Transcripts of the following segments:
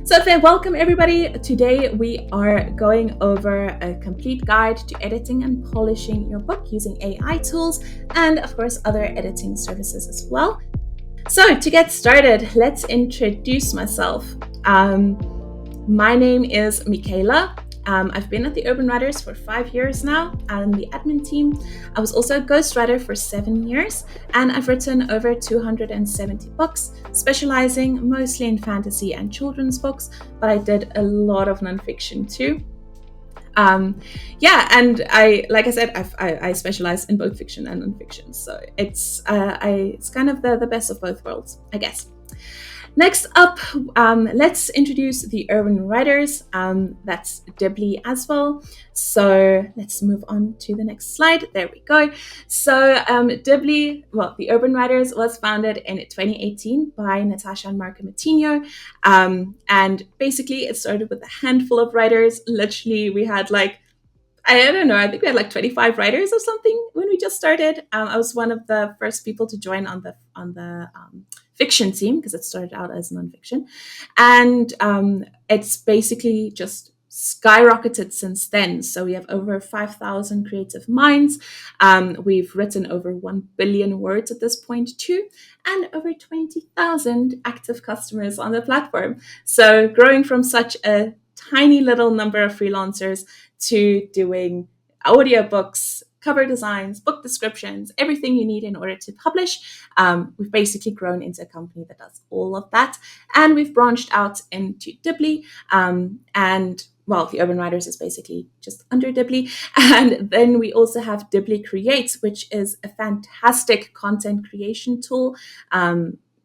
Welcome everybody. Today we are going over a complete guide to editing and polishing your book using AI tools and, of course, other editing services as well. So, to get started, let's introduce myself. My name is Michaela. I've been at the Urban Writers for 5 years now. I'm the admin team. I was also a ghostwriter for 7 years, and I've written over 270 books, specializing mostly in fantasy and children's books, but I did a lot of nonfiction too. And like I said, I specialize in both fiction and nonfiction, so it's kind of the best of both worlds, I guess. Next up, let's introduce the Urban Writers. That's Dibbly as well. So let's move on to the next slide. There we go. So Dibbly, the Urban Writers was founded in 2018 by Natasha and Marco Matinho. And basically it started with a handful of writers. Literally, we had I don't know, I think we had 25 writers or something when we just started. I was one of the first people to join on the fiction team because it started out as nonfiction. And it's basically just skyrocketed since then. So we have over 5,000 creative minds. We've written over 1 billion words at this point too, and over 20,000 active customers on the platform. So growing from such a tiny little number of freelancers to doing audiobooks, cover designs, book descriptions, everything you need in order to publish. We've basically grown into a company that does all of that. And we've branched out into Dibbly. The Urban Writers is basically just under Dibbly. And then we also have Dibbly Create, which is a fantastic content creation tool.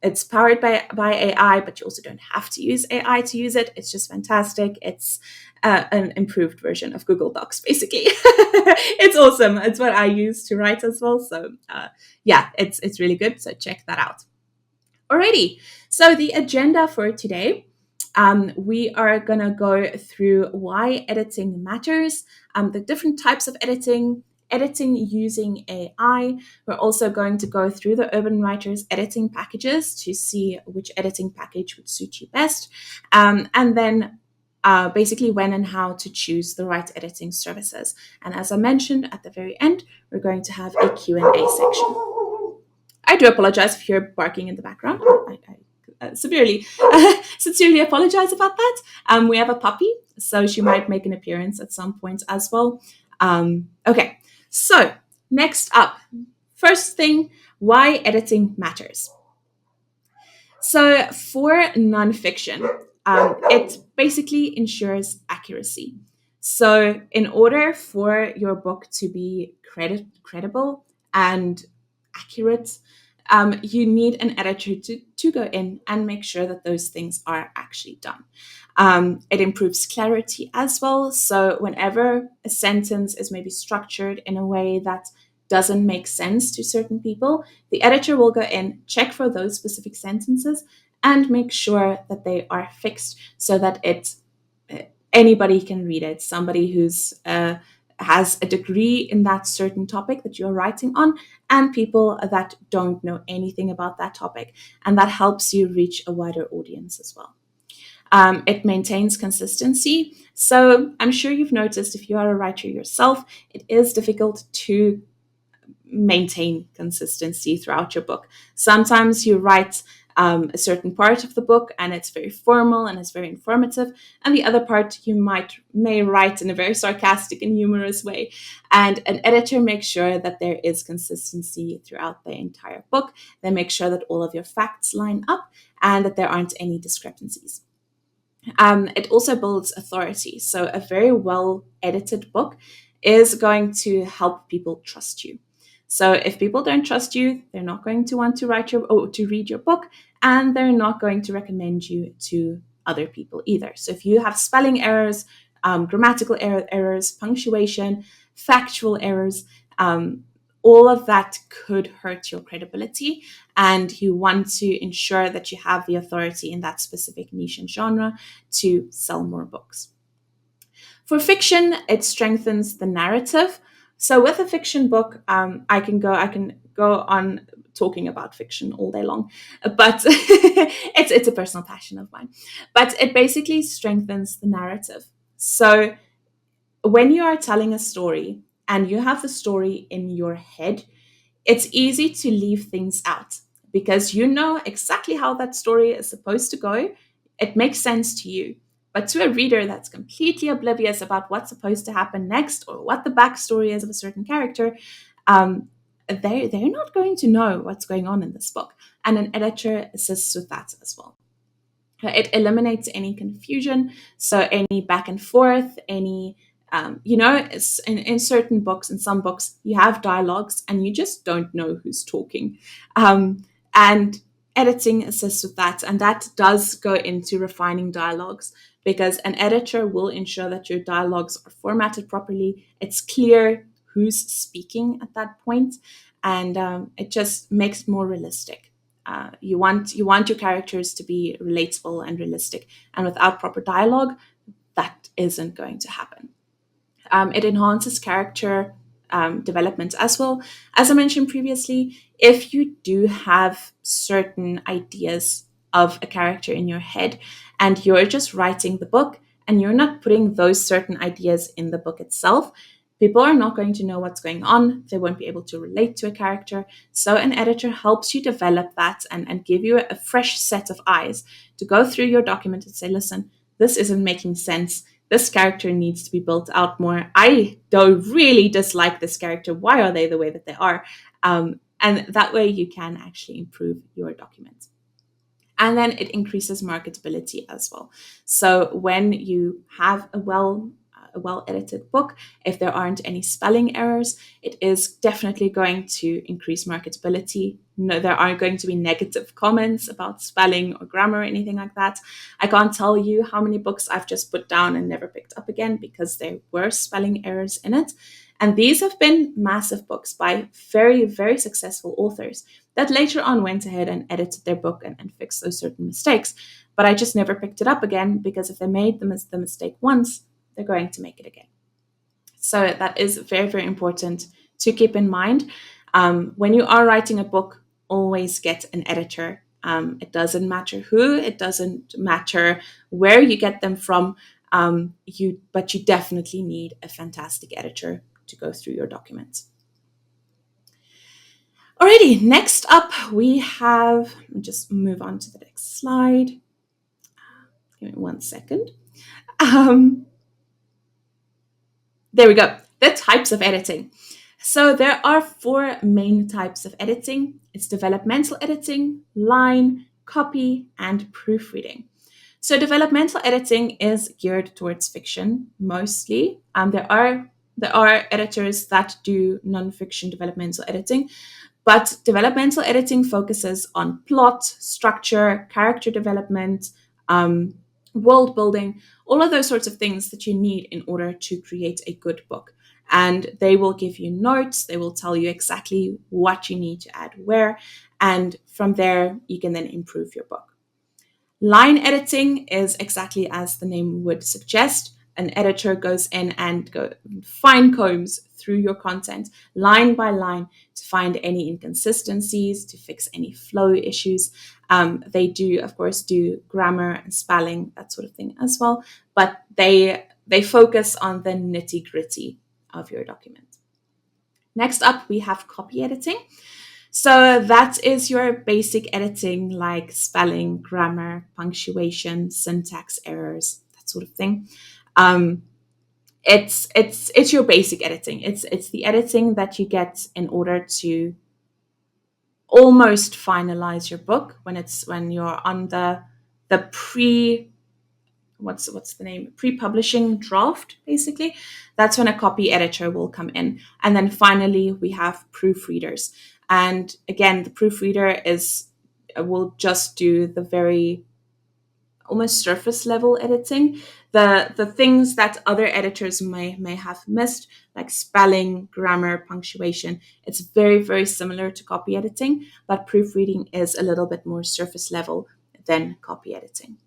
It's powered by AI, but you also don't have to use AI to use it. It's just fantastic. It's an improved version of Google Docs, basically. It's awesome. It's what I use to write as well. So it's really good. So check that out. Alrighty. So the agenda for today, we are going to go through why editing matters, the different types of editing using AI. We're also going to go through the Urban Writers editing packages to see which editing package would suit you best. And then basically when and how to choose the right editing services. And as I mentioned at the very end, we're going to have a Q&A section. I do apologize if you're barking in the background. I sincerely apologize about that. We have a puppy, so she might make an appearance at some point as well. Okay, so next up, first thing, why editing matters. So for nonfiction, it basically ensures accuracy. So in order for your book to be credible and accurate, you need an editor to go in and make sure that those things are actually done. It improves clarity as well. So whenever a sentence is maybe structured in a way that doesn't make sense to certain people, the editor will go in, check for those specific sentences, and make sure that they are fixed so that anybody can read it. Somebody who's has a degree in that certain topic that you're writing on, and people that don't know anything about that topic. And that helps you reach a wider audience as well. It maintains consistency. So I'm sure you've noticed if you are a writer yourself, it is difficult to maintain consistency throughout your book. Sometimes you write a certain part of the book and it's very formal and it's very informative, and the other part you may write in a very sarcastic and humorous way. And an editor makes sure that there is consistency throughout the entire book. They make sure that all of your facts line up and that there aren't any discrepancies. It also builds authority. So a very well edited book is going to help people trust you. So if people don't trust you, they're not going to want to read your book, and they're not going to recommend you to other people either. So if you have spelling errors, grammatical errors, punctuation, factual errors, all of that could hurt your credibility, and you want to ensure that you have the authority in that specific niche and genre to sell more books. For fiction, it strengthens the narrative. So with a fiction book, I can go on talking about fiction all day long, but it's a personal passion of mine. But it basically strengthens the narrative. So when you are telling a story and you have the story in your head, it's easy to leave things out because you know exactly how that story is supposed to go. It makes sense to you. But to a reader that's completely oblivious about what's supposed to happen next or what the backstory is of a certain character, they're not going to know what's going on in this book. And an editor assists with that as well. It eliminates any confusion, so any back and forth, any it's in certain books, in some books, you have dialogues and you just don't know who's talking. And editing assists with that, and that does go into refining dialogues because an editor will ensure that your dialogues are formatted properly. It's clear who's speaking at that point, and it just makes it more realistic. You want your characters to be relatable and realistic, and without proper dialogue, that isn't going to happen. It enhances character development as well. As I mentioned previously, if you do have certain ideas of a character in your head and you're just writing the book and you're not putting those certain ideas in the book itself, people are not going to know what's going on. They won't be able to relate to a character. So an editor helps you develop that and give you a fresh set of eyes to go through your document and say, listen, this isn't making sense. This character needs to be built out more. I don't really dislike this character. Why are they the way that they are? And that way you can actually improve your document. And then it increases marketability as well. So when you have a well edited book, if there aren't any spelling errors, it is definitely going to increase marketability. No, there aren't going to be negative comments about spelling or grammar or anything like that. I can't tell you how many books I've just put down and never picked up again because there were spelling errors in it. And these have been massive books by very, very successful authors that later on went ahead and edited their book and fixed those certain mistakes. But I just never picked it up again because if they made the mistake once, they're going to make it again. So that is very, very important to keep in mind. When you are writing a book, always get an editor. It doesn't matter who, it doesn't matter where you get them from, but you definitely need a fantastic editor to go through your documents. Alrighty, next up we have, just move on to the next slide. Give me 1 second. There we go. The types of editing. So there are 4 main types of editing. It's developmental editing, line, copy, and proofreading. So developmental editing is geared towards fiction mostly. There are editors that do nonfiction developmental editing, but developmental editing focuses on plot, structure, character development, world building, all of those sorts of things that you need in order to create a good book. And they will give you notes, they will tell you exactly what you need to add where, and from there, you can then improve your book. Line editing is exactly as the name would suggest. An editor goes in and fine combs through your content line by line to find any inconsistencies, to fix any flow issues. They do, of course, do grammar and spelling, that sort of thing as well, but they focus on the nitty-gritty of your document. Next up, we have copy editing. So that is your basic editing like spelling, grammar, punctuation, syntax errors, that sort of thing. It's your basic editing. It's the editing that you get in order to almost finalize your book when you're on the pre what's the name, pre-publishing draft, basically. That's when a copy editor will come in. And then finally we have proofreaders. And again, the proofreader will just do the very almost surface level editing, the things that other editors may have missed, like spelling, grammar, punctuation. It's very, very similar to copy editing, but proofreading is a little bit more surface level than copy editing.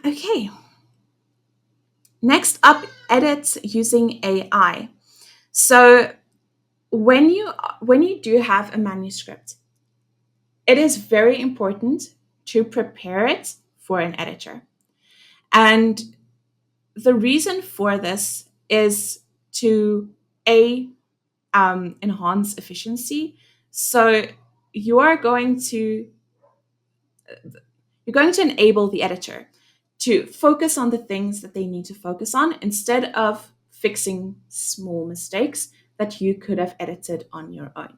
Okay. Next up, edits using AI. So when you do have a manuscript, it is very important to prepare it for an editor. And the reason for this is to a enhance efficiency. So you are going to you're going to enable the editor to focus on the things that they need to focus on instead of fixing small mistakes that you could have edited on your own.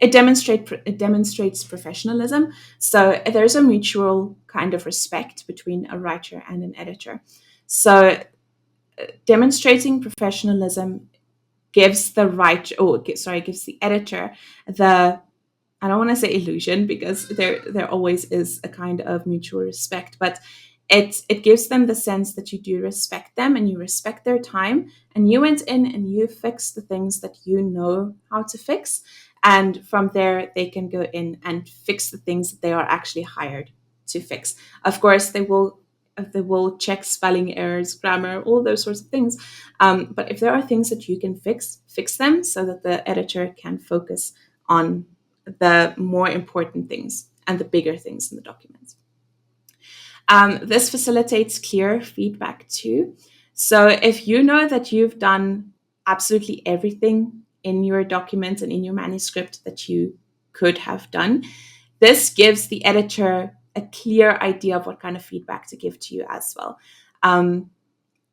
It demonstrates professionalism. So there's a mutual kind of respect between a writer and an editor. So demonstrating professionalism gives the writer, gives the editor the, I don't want to say illusion because there always is a kind of mutual respect, but it gives them the sense that you do respect them and you respect their time, and you went in and you fixed the things that you know how to fix, and from there they can go in and fix the things that they are actually hired to fix. Of course, they will check spelling errors, grammar, all those sorts of things. But if there are things that you can fix them so that the editor can focus on the more important things and the bigger things in the document. This facilitates clear feedback too. So if you know that you've done absolutely everything in your document and in your manuscript that you could have done, this gives the editor a clear idea of what kind of feedback to give to you as well.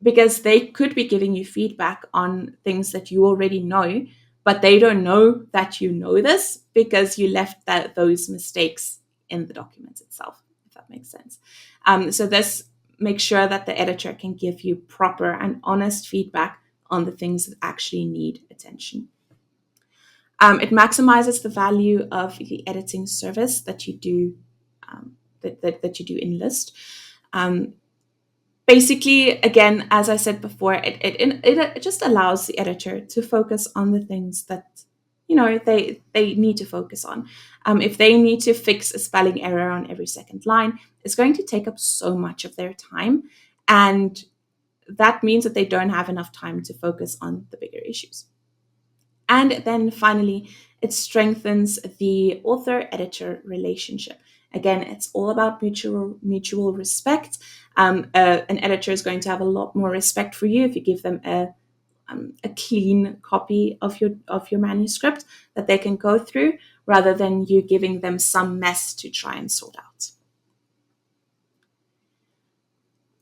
Because they could be giving you feedback on things that you already know, but they don't know that you know this because you left those mistakes in the document itself, if that makes sense. So this makes sure that the editor can give you proper and honest feedback on the things that actually need attention. It maximizes the value of the editing service that you do that you do enlist. Basically, again, as I said before, it just allows the editor to focus on the things that they need to focus on. If they need to fix a spelling error on every second line, it's going to take up so much of their time, and that means that they don't have enough time to focus on the bigger issues. And then finally, it strengthens the author-editor relationship. Again, it's all about mutual respect. An editor is going to have a lot more respect for you if you give them a clean copy of your manuscript that they can go through, rather than you giving them some mess to try and sort out.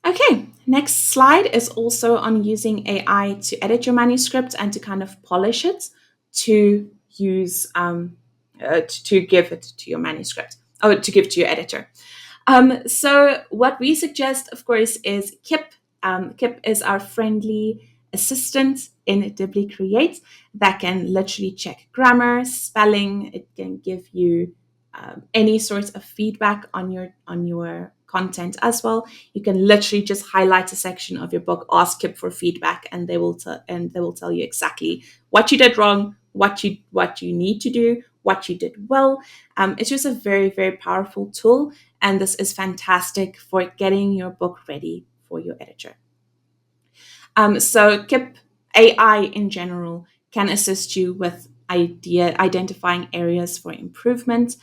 Okay, next slide is also on using AI to edit your manuscript and to kind of polish it to use to give it to your manuscript, or to give to your editor. So what we suggest, of course, is Kip. Kip is our friendly assistant in Dibbly Create that can literally check grammar, spelling. It can give you any sort of feedback on your content as well. You can literally just highlight a section of your book, ask Kip for feedback, and they will tell you exactly what you did wrong, what you need to do, what you did well. It's just a very, very powerful tool, and this is fantastic for getting your book ready for your editor. So Kip AI in general can assist you with identifying areas for improvement.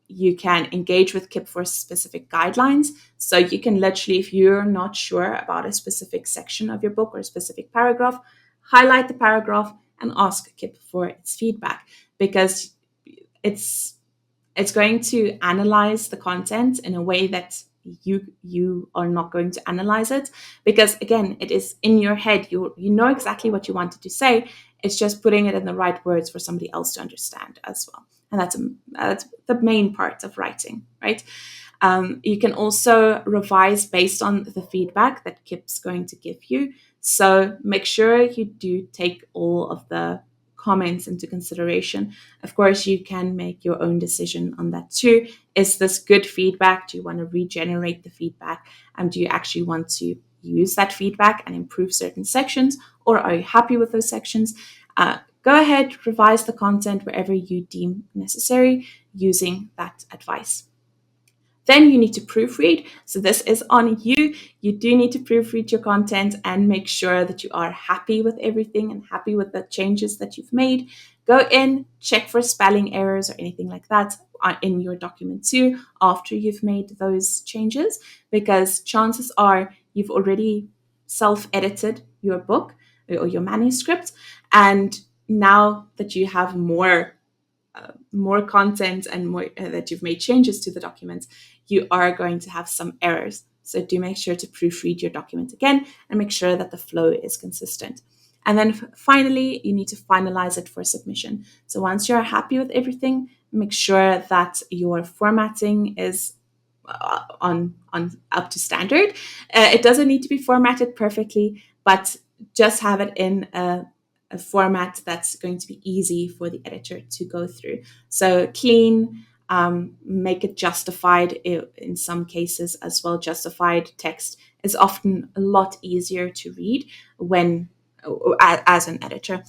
You can engage with Kip for specific guidelines. So you can literally, if you're not sure about a specific section of your book or a specific paragraph, highlight the paragraph and ask Kip for its feedback, because it's going to analyze the content in a way that you are not going to analyze it, because again, it is in your head. You know exactly what you wanted to say. It's just putting it in the right words for somebody else to understand as well, and that's the main part of writing, right? You can also revise based on the feedback that Kip's going to give you. So make sure you do take all of the comments into consideration. Of course, you can make your own decision on that too. Is this good feedback? Do you want to regenerate the feedback? Do you actually want to use that feedback and improve certain sections, or are you happy with those sections? Go ahead, revise the content wherever you deem necessary using that advice. Then you need to proofread. So this is on you. You do need to proofread your content and make sure that you are happy with everything and happy with the changes that you've made. Go in, check for spelling errors or anything like that in your document too after you've made those changes, because chances are you've already self-edited your book or your manuscript, and now that you have more content and more that you've made changes to the document, you are going to have some errors. So do make sure to proofread your document again and make sure that the flow is consistent. And then finally, you need to finalize it for submission. So once you're happy with everything, make sure that your formatting is on up to standard. It doesn't need to be formatted perfectly, but just have it in a format that's going to be easy for the editor to go through. So clean, make it justified in some cases as well. Justified text is often a lot easier to read when as an editor.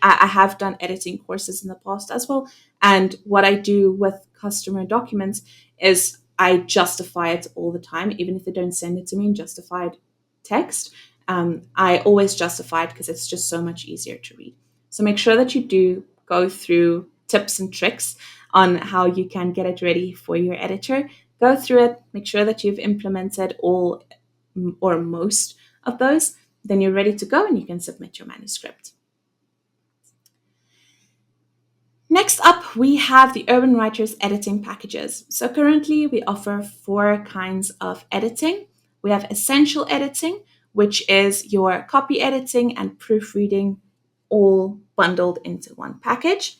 I have done editing courses in the past as well, and what I do with customer documents is I justify it all the time, even if they don't send it to me in justified text. I always justify it because it's just so much easier to read. So make sure that you do go through tips and tricks on how you can get it ready for your editor. Go through it, make sure that you've implemented all or most of those. Then you're ready to go and you can submit your manuscript. Next up, we have the Urban Writers editing packages. So currently we offer 4 kinds of editing. We have essential editing, which is your copy editing and proofreading all bundled into one package.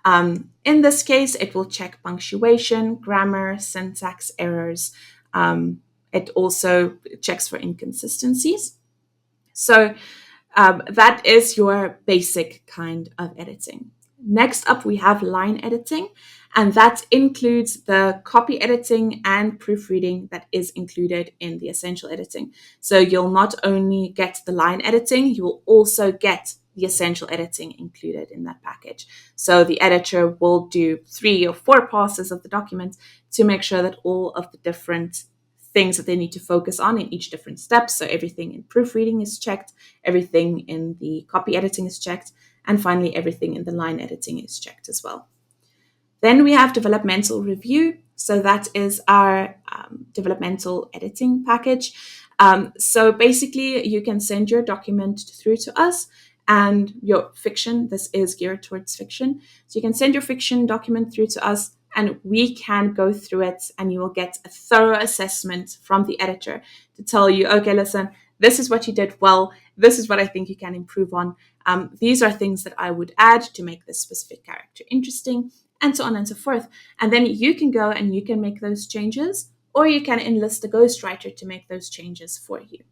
In this case, it will check punctuation, grammar, syntax errors. It also checks for inconsistencies. So that is your basic kind of editing. Next up, we have line editing, and that includes the copy editing and proofreading that is included in the essential editing. So you'll not only get the line editing, you will also get the essential editing included in that package. So the editor will do 3 or 4 passes of the document to make sure that all of the different things that they need to focus on in each different step. So everything in proofreading is checked, everything in the copy editing is checked, and finally everything in the line editing is checked as well. Then we have developmental review. So that is our developmental editing package. So basically you can send your document through to us, and your fiction, this is geared towards fiction. So you can send your fiction document through to us, and we can go through it, and you will get a thorough assessment from the editor to tell you, okay, listen, this is what you did well. This is what I think you can improve on. These are things that I would add to make this specific character interesting, and so on and so forth. And then you can go and you can make those changes, or you can enlist a ghostwriter to make those changes for you.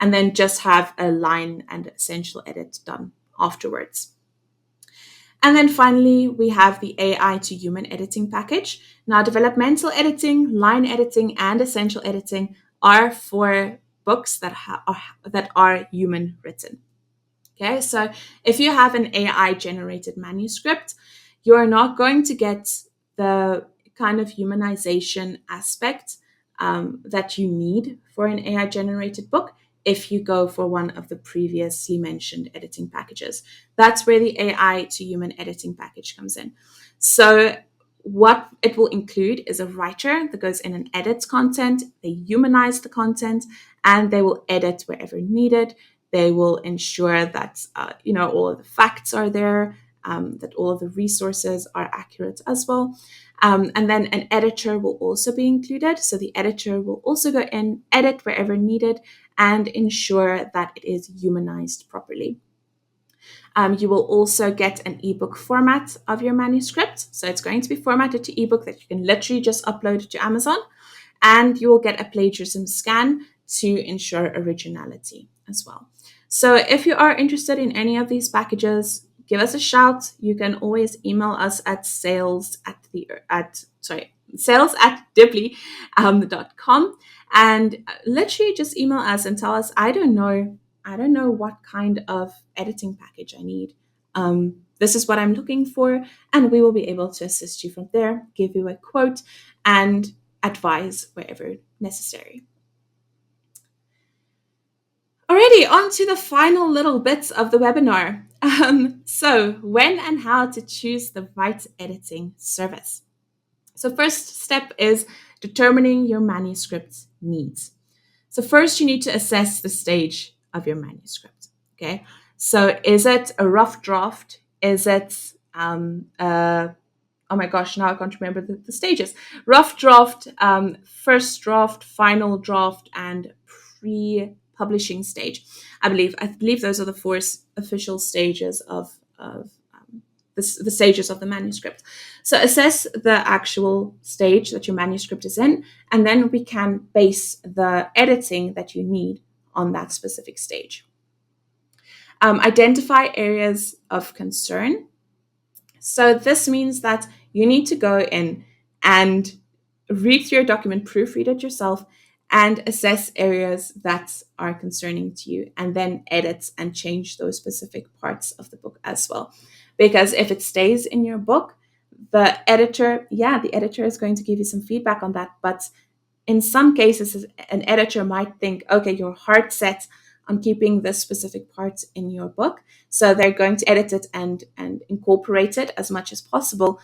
And then just have a line and essential edit done afterwards. And then finally, we have the AI to human editing package. Now, developmental editing, line editing, and essential editing are for books that are human written. Okay, so if you have an AI generated manuscript, you are not going to get the kind of humanization aspect that you need for an AI generated book if you go for one of the previously mentioned editing packages. That's where the AI to human editing package comes in. So what it will include is a writer that goes in and edits content, they humanize the content, and they will edit wherever needed. They will ensure that all of the facts are there, that all of the resources are accurate as well. And then an editor will also be included. So the editor will also go in, edit wherever needed, and ensure that it is humanized properly. You will also get an ebook format of your manuscript. So it's going to be formatted to ebook that you can literally just upload to Amazon. And you will get a plagiarism scan to ensure originality as well. So if you are interested in any of these packages, give us a shout. You can always email us at sales@dibbly.com, and literally just email us and tell us, I don't know what kind of editing package I need. This is what I'm looking for, and we will be able to assist you from there, give you a quote, and advise wherever necessary. Alrighty, on to the final little bits of the webinar. So, when and how to choose the right editing service. So, first step is determining your manuscript's needs. So, first you need to assess the stage of your manuscript. Okay, so is it a rough draft? Is it oh my gosh, now I can't remember the stages. Rough draft, first draft, final draft, and pre-publishing stage. I believe those are the four official stages of the stages of the manuscript. So assess the actual stage that your manuscript is in, and then we can base the editing that you need on that specific stage. Identify areas of concern. So this means that you need to go in and read through your document, proofread it yourself, and assess areas that are concerning to you, and then edit and change those specific parts of the book as well. Because if it stays in your book, the editor is going to give you some feedback on that. But in some cases, an editor might think, okay, you're hard set on keeping this specific part in your book. So they're going to edit it and incorporate it as much as possible.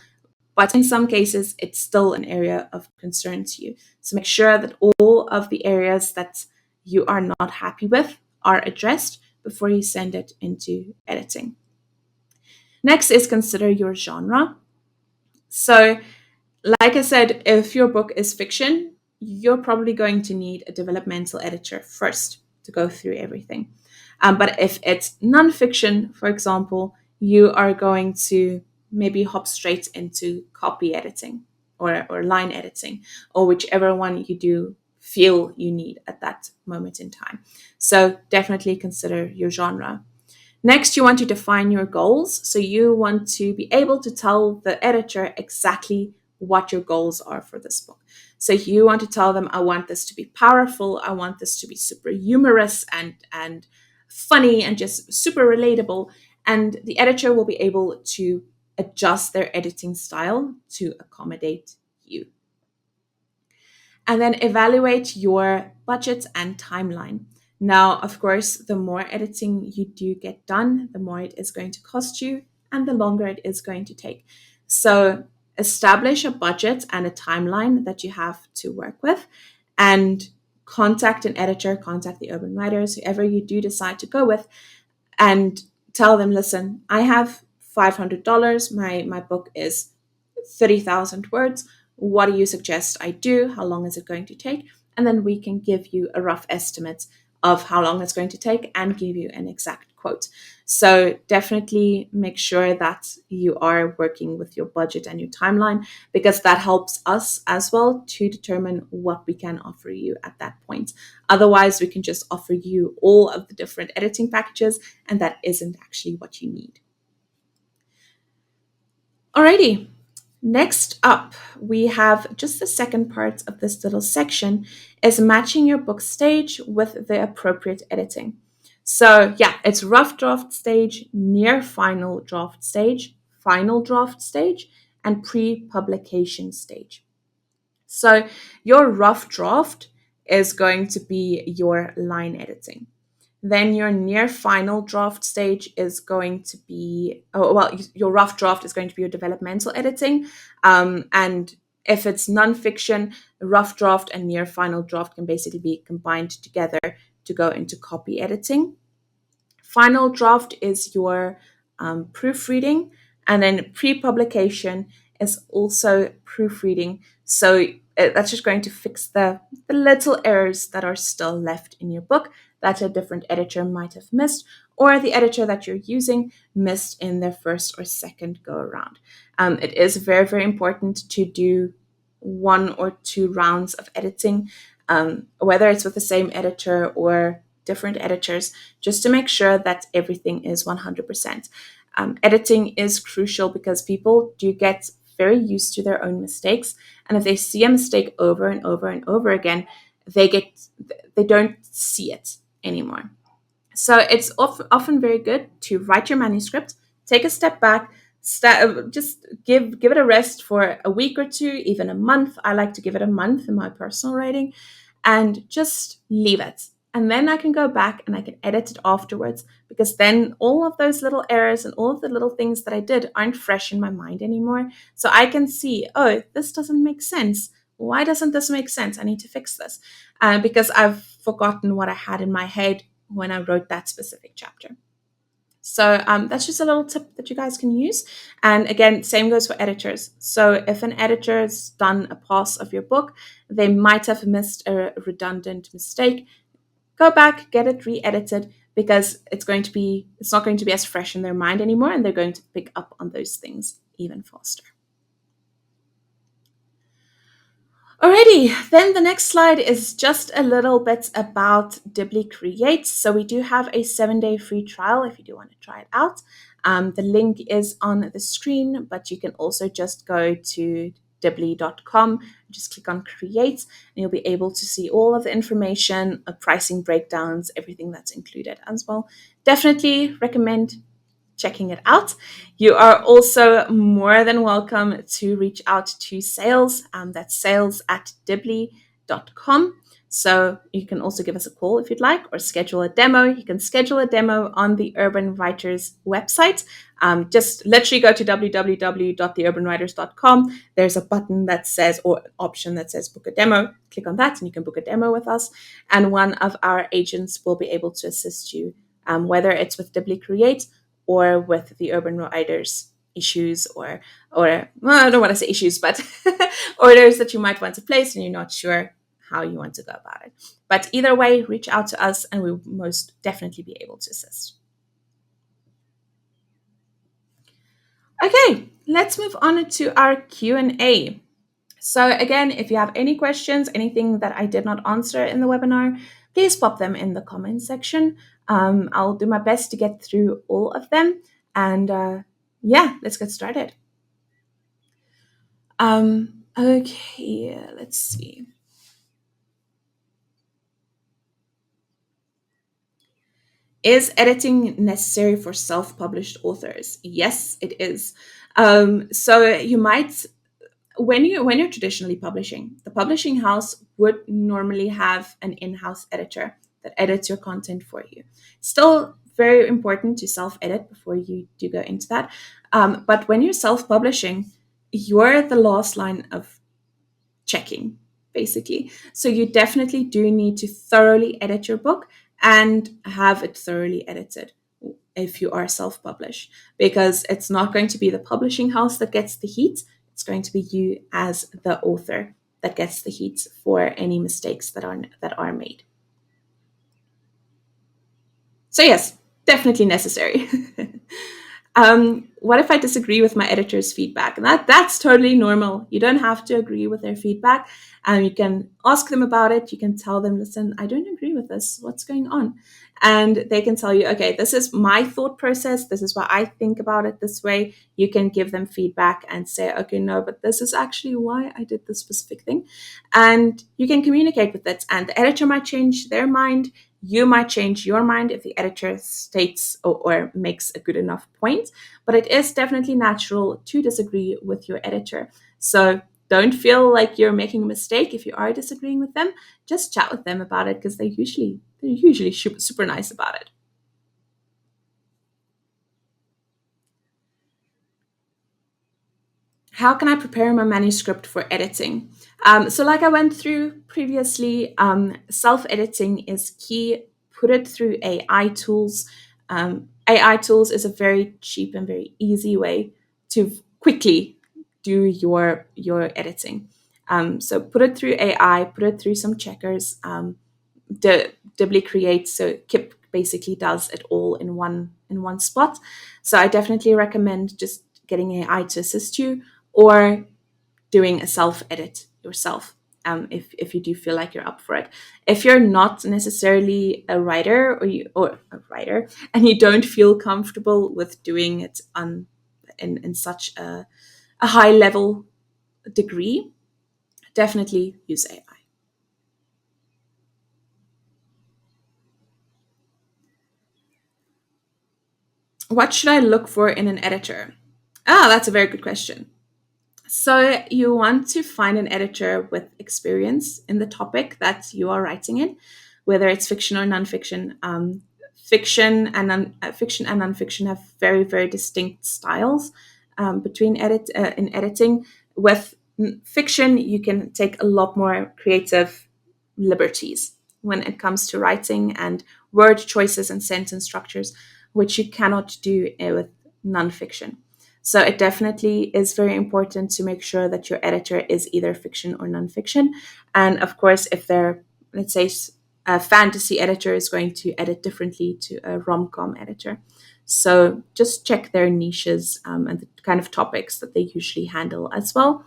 But in some cases, it's still an area of concern to you. So make sure that all of the areas that you are not happy with are addressed before you send it into editing. Next is consider your genre. So, like I said, if your book is fiction, you're probably going to need a developmental editor first to go through everything. But if it's nonfiction, for example, you are going to maybe hop straight into copy editing or line editing, or whichever one you do feel you need at that moment in time. So definitely consider your genre. Next, you want to define your goals. So you want to be able to tell the editor exactly what your goals are for this book. So you want to tell them, I want this to be powerful. I want this to be super humorous and funny and just super relatable. And the editor will be able to adjust their editing style to accommodate you. And then evaluate your budget and timeline. Now, of course, the more editing you do get done, the more it is going to cost you and the longer it is going to take. So establish a budget and a timeline that you have to work with, and contact an editor, contact the urban writers, whoever you do decide to go with, and tell them, listen, I have $500. My book is 30,000 words. What do you suggest I do? How long is it going to take? And then we can give you a rough estimate of how long it's going to take and give you an exact quote. So definitely make sure that you are working with your budget and your timeline, because that helps us as well to determine what we can offer you at that point. Otherwise, we can just offer you all of the different editing packages, and that isn't actually what you need. Alrighty. Next up, we have just the second part of this little section is matching your book stage with the appropriate editing. So yeah, it's rough draft stage, near final draft stage, and pre-publication stage. So your rough draft is going to be your line editing. Then your near final draft stage is going to be, your rough draft is going to be your developmental editing. And if it's nonfiction, rough draft and near final draft can basically be combined together to go into copy editing. Final draft is your proofreading, and then pre-publication is also proofreading. So that's just going to fix the little errors that are still left in your book that a different editor might have missed, or the editor that you're using missed in their first or second go around. It is very, very important to do 1 or 2 rounds of editing, whether it's with the same editor or different editors, just to make sure that everything is 100%. Editing is crucial because people do get very used to their own mistakes, and if they see a mistake over and over and over again, they don't see it anymore. So it's often very good to write your manuscript, take a step back, just give it a rest for a week or two, even a month. I like to give it a month in my personal writing, and just leave it. And then I can go back and I can edit it afterwards, because then all of those little errors and all of the little things that I did aren't fresh in my mind anymore. So I can see, oh, this doesn't make sense. Why doesn't this make sense? I need to fix this, because I've forgotten what I had in my head when I wrote that specific chapter. So that's just a little tip that you guys can use. And again, same goes for editors. So if an editor's done a pass of your book, they might have missed a redundant mistake. Go back, get it re-edited, because it's not going to be as fresh in their mind anymore, and they're going to pick up on those things even faster. Alrighty, then the next slide is just a little bit about Dibbly Create. So we do have a 7-day free trial if you do want to try it out. The link is on the screen, but you can also just go to dibbly.com, just click on Create, and you'll be able to see all of the information, pricing breakdowns, everything that's included as well. Definitely recommend checking it out. You are also more than welcome to reach out to sales. That's sales@dibbly.com. So you can also give us a call if you'd like, or schedule a demo. You can schedule a demo on the Urban Writers website. Just literally go to www.theurbanwriters.com. There's a button that says, or an option that says book a demo. Click on that and you can book a demo with us. And one of our agents will be able to assist you, whether it's with Dibbly Create or with the Urban Writers issues, or well, I don't want to say issues, but orders that you might want to place and you're not sure how you want to go about it. But either way, reach out to us and we'll most definitely be able to assist. Okay, let's move on to our Q&A. So again, if you have any questions, anything that I did not answer in the webinar, please pop them in the comment section. I'll do my best to get through all of them. And yeah, let's get started. Okay, let's see. Is editing necessary for self-published authors? Yes, it is. So you might, when you're traditionally publishing, the publishing house would normally have an in-house editor that edits your content for you. Still very important to self-edit before you do go into that. But when you're self-publishing, you're the last line of checking, basically. So you definitely do need to thoroughly edit your book and have it thoroughly edited if you are self-published, because it's not going to be the publishing house that gets the heat. It's going to be you as the author that gets the heat for any mistakes that are made. So yes, definitely necessary. What if I disagree with my editor's feedback? And that's totally normal. You don't have to agree with their feedback. You can ask them about it. You can tell them, listen, I don't agree with this. What's going on? And they can tell you, okay, this is my thought process. This is why I think about it this way. You can give them feedback and say, okay, no, but this is actually why I did this specific thing. And you can communicate with it. And the editor might change their mind. You might change your mind if the editor states or makes a good enough point, but it is definitely natural to disagree with your editor. So don't feel like you're making a mistake if you are disagreeing with them. Just chat with them about it, because they're usually super nice about it. How can I prepare my manuscript for editing? So like I went through previously, self-editing is key. Put it through AI tools. AI tools is a very cheap and very easy way to quickly do your editing. So put it through AI, put it through some checkers. Dibbly Create, so Kip basically does it all in one spot. So I definitely recommend just getting AI to assist you, or doing a self edit yourself, if you do feel like you're up for it. If you're not necessarily a writer, or a writer, and you don't feel comfortable with doing it in such a high level degree, definitely use AI. What should I look for in an editor? Ah, that's a very good question. So you want to find an editor with experience in the topic that you are writing in, whether it's fiction or nonfiction. Fiction and nonfiction have very, very distinct styles between in editing. With fiction, you can take a lot more creative liberties when it comes to writing and word choices and sentence structures, which you cannot do with nonfiction. So it definitely is very important to make sure that your editor is either fiction or nonfiction. And of course, if they're, let's say, a fantasy editor is going to edit differently to a rom-com editor. So just check their niches and the kind of topics that they usually handle as well.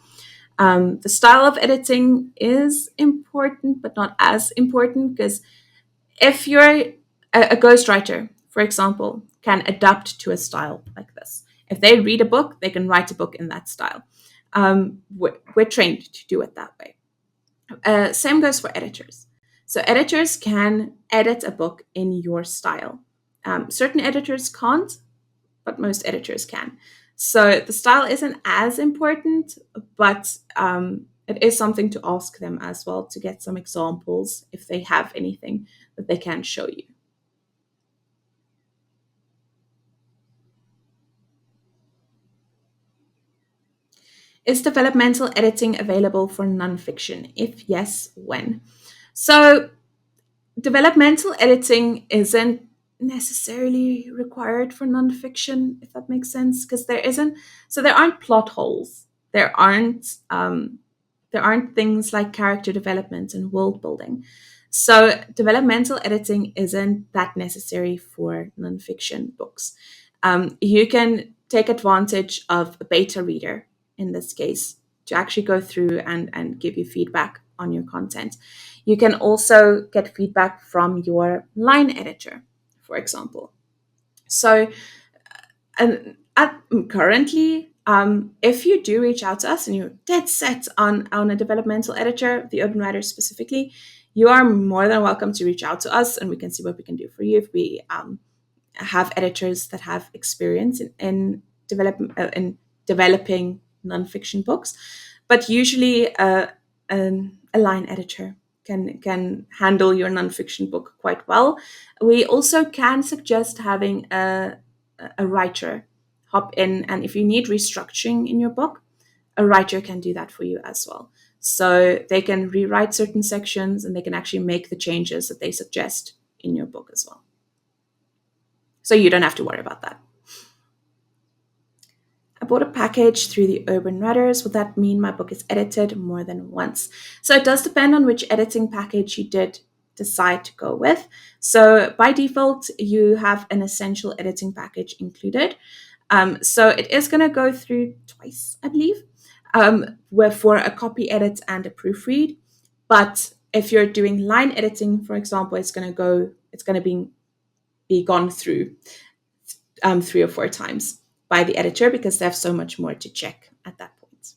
The style of editing is important, but not as important, because if you're a ghostwriter, for example, can adapt to a style like this. If they read a book, they can write a book in that style. We're trained to do it that way. Same goes for editors. So editors can edit a book in your style. Certain editors can't, but most editors can. So the style isn't as important, but it is something to ask them as well to get some examples if they have anything that they can show you. Is developmental editing available for nonfiction? If yes, when? So, developmental editing isn't necessarily required for nonfiction, if that makes sense, because there aren't plot holes. There aren't things like character development and world building. So, developmental editing isn't that necessary for nonfiction books. You can take advantage of a beta reader in this case to actually go through and give you feedback on your content. You can also get feedback from your line editor, for example. So, currently, if you do reach out to us and you're dead set on a developmental editor, the urban writer specifically, you are more than welcome to reach out to us and we can see what we can do for you. If we have editors that have experience in developing nonfiction books, but usually a line editor can handle your nonfiction book quite well. We also can suggest having a writer hop in, and if you need restructuring in your book, a writer can do that for you as well. So they can rewrite certain sections and they can actually make the changes that they suggest in your book as well. So you don't have to worry about that. I bought a package through the Urban Writers. Would that mean my book is edited more than once? So it does depend on which editing package you did decide to go with. So by default, you have an essential editing package included. So it is going to go through twice, I believe, where for a copy edit and a proofread. But if you're doing line editing, for example, it's going to be gone through 3 or 4 times by the editor because they have so much more to check at that point.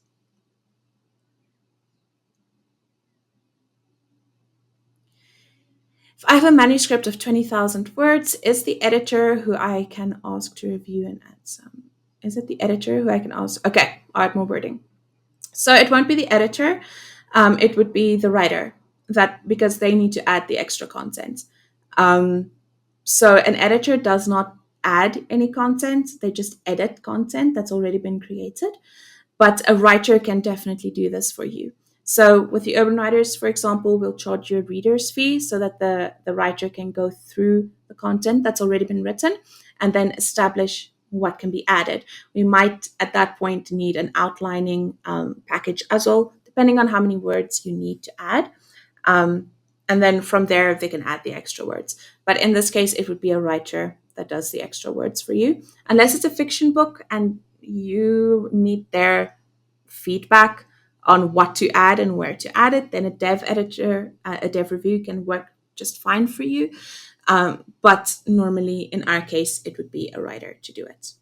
If I have a manuscript of 20,000 words, is the editor who I can ask to review and add some? Is it the editor who I can ask? Okay, I'll add more wording. So it won't be the editor, it would be the writer, that because they need to add the extra content. So an editor does not add any content, they just edit content that's already been created. But a writer can definitely do this for you. So with the urban writers, for example, we'll charge you a reader's fee so that the writer can go through the content that's already been written and then establish what can be added. We might at that point need an outlining package as well, depending on how many words you need to add. And then from there, they can add the extra words. But in this case, it would be a writer that does the extra words for you. Unless it's a fiction book and you need their feedback on what to add and where to add it, then a dev review can work just fine for you. But normally, in our case, it would be a writer to do it.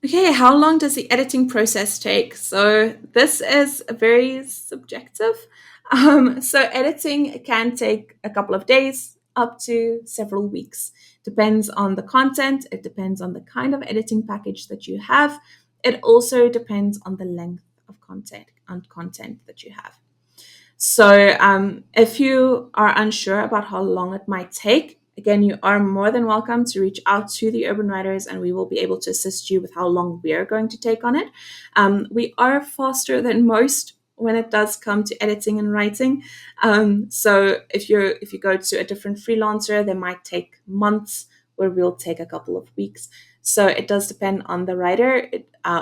Okay, how long does the editing process take? So this is very subjective. So editing can take a couple of days up to several weeks. Depends on the content. It depends on the kind of editing package that you have. It also depends on the length of content that you have. So, if you are unsure about how long it might take, again, you are more than welcome to reach out to the Urban Writers and we will be able to assist you with how long we are going to take on it. We are faster than most when it does come to editing and writing. So if you go to a different freelancer, they might take months, where we'll take a couple of weeks. So it does depend on the writer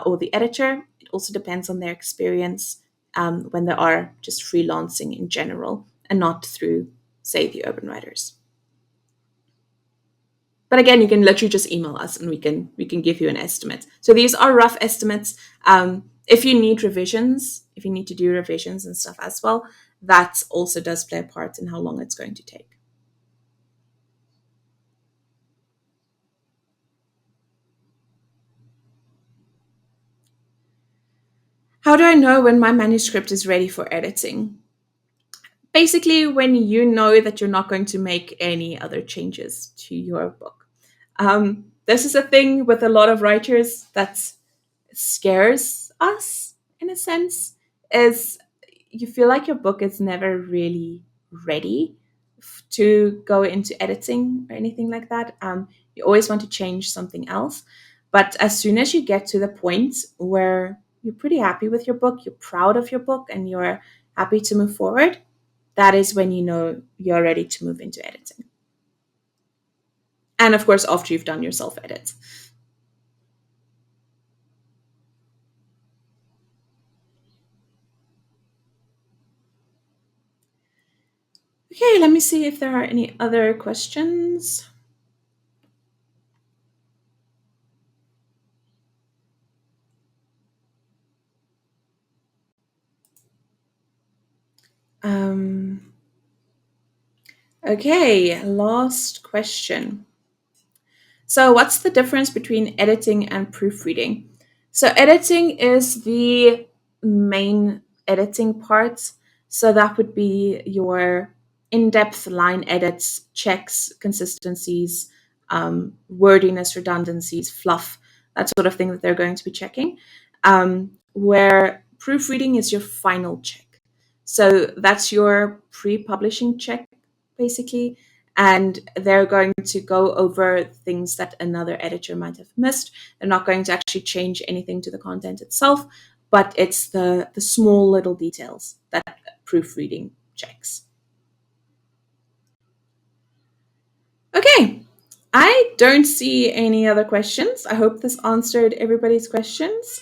or the editor. It also depends on their experience when they are just freelancing in general and not through, say, the Urban Writers. But again, you can literally just email us and we can give you an estimate. So these are rough estimates. If you need revisions, if you need to do revisions and stuff as well, that also does play a part in how long it's going to take. How do I know when my manuscript is ready for editing? Basically, when you know that you're not going to make any other changes to your book. This is a thing with a lot of writers that scares us in a sense, is you feel like your book is never really ready to go into editing or anything like that. You always want to change something else. But as soon as you get to the point where you're pretty happy with your book, you're proud of your book, and you're happy to move forward, that is when you know you're ready to move into editing. And of course, after you've done your self edit. Okay, let me see if there are any other questions. Um, okay, last question. So, what's the difference between editing and proofreading? So, editing is the main editing part. So, that would be your in depth line edits, checks, consistencies, wordiness, redundancies, fluff, that sort of thing that they're going to be checking. Where proofreading is your final check. So, that's your pre publishing check, basically, and they're going to go over things that another editor might have missed. They're not going to actually change anything to the content itself, but it's the small little details that proofreading checks. Okay, I don't see any other questions. I hope this answered everybody's questions.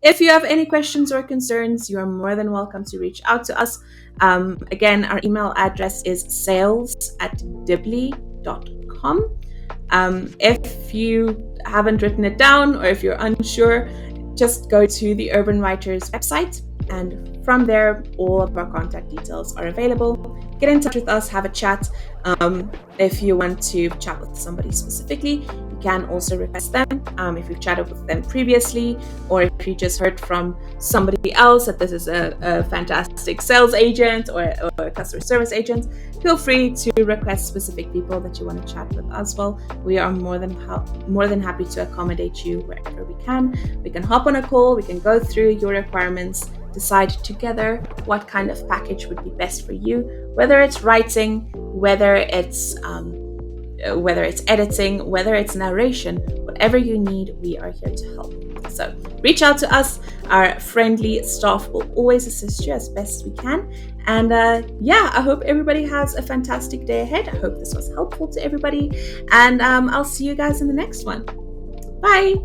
If you have any questions or concerns, you are more than welcome to reach out to us. Again, our email address is sales@dibbly.com. If you haven't written it down or if you're unsure, just go to the Urban Writers website, and from there, all of our contact details are available. Get in touch with us, have a chat. If you want to chat with somebody specifically, you can also request them. If you've chatted with them previously, or if you just heard from somebody else that this is a fantastic sales agent or a customer service agent, feel free to request specific people that you want to chat with as well. We are more than happy to accommodate you wherever we can. We can hop on a call, we can go through your requirements, decide together what kind of package would be best for you, whether it's writing, whether it's editing, whether it's narration, whatever you need, we are here to help. So reach out to us. Our friendly staff will always assist you as best we can. And I hope everybody has a fantastic day ahead. I hope this was helpful to everybody. And I'll see you guys in the next one. Bye.